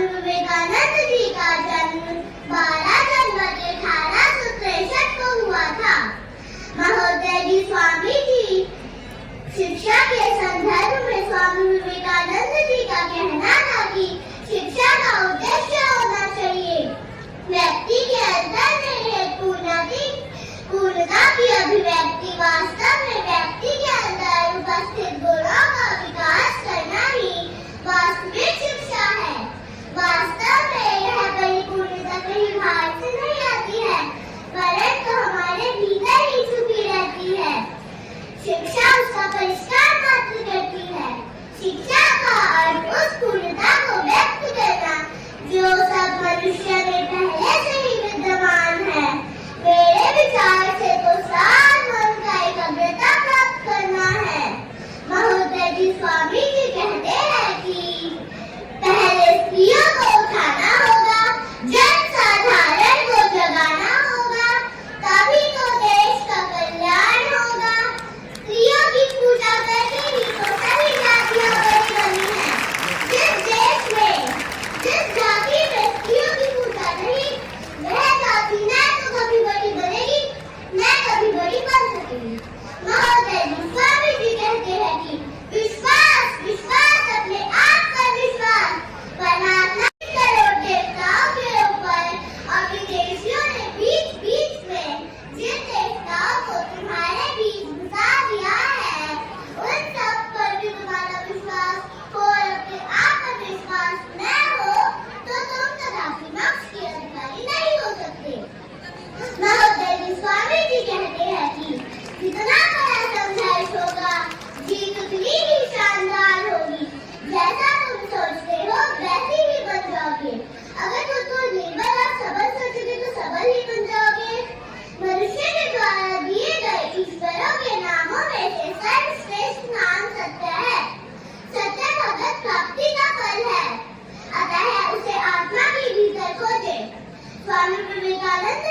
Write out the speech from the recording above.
स्वामी विवेकानंद जी का जन्म 12 जनवरी 1863 को हुआ था। महोदय जी स्वामी जी शिक्षा के संदर्भ में स्वामी विवेकानंद जी का कहना था कि शिक्षा का उद्देश्य होना चाहिए व्यक्ति के अंदर निहित पूर्णता की अभिव्यक्ति। वास्तव में व्यक्ति के अंदर उपस्थित गुणों का विकास करना ही वास्तविक शिक्षा है। वास्तव में यह परिपूर्णता कहीं बाहर से नहीं आती है, परंतु हमारे भीतर ही छुपी रहती है। शिक्षा उसका परिष्कार मात्र करती है। शिक्षा का अर्थ उस पूर्णता को व्यक्त करना जो सब मनुष्य में पहले से ही विद्यमान है। मेरे विचार से तो सार मन का एकाग्रता प्राप्त करना है। महोदय जी स्वामी जी कहते हैं कि पहले स्त्रियों को उठाना होगा, जनसाधारण को जगाना होगा, तभी तो देश का कल्याण होगा। स्त्रियों की पूजा करके ही तो सभी जातियां बनी है। जिस देश में जिस जाति में स्त्रियों की पूजा नहीं, वह जाति न तो कभी बड़ी बनेगी न कभी बड़ी बन सकेगी। महोदय जी स्वामी जी कहते हैं कि विश्वास विश्वास अपने आप पर विश्वास, वरना अपना करोड़ देवताओं के ऊपर और विदेशियों ने बीच बीच में जिन देवताओं को तुम्हारे बीच घुसा दिया है, उन सब पर भी तुम्हारा विश्वास हो और अपने आप पर विश्वास न हो तो तुम कदापि मोक्ष के अधिकारी नहीं हो सकते। महोदय जी स्वामी जी कहते हैं कि जितना बड़ा संघर्ष होगा, जीत उतनी ही शानदार होगी। जैसा तुम सोचते हो वैसे ही बन जाओगे। अगर तुम तो निर्बल और सबल सोचोगे तो सबल ही बन जाओगे। मनुष्य के द्वारा दिए गए ईश्वरों के नामों में से सर्वश्रेष्ठ नाम सत्य है। सत्य भगत प्राप्ति का फल है, अतः उसे आत्मा के भीतर खोजे। स्वामी विवेकानंद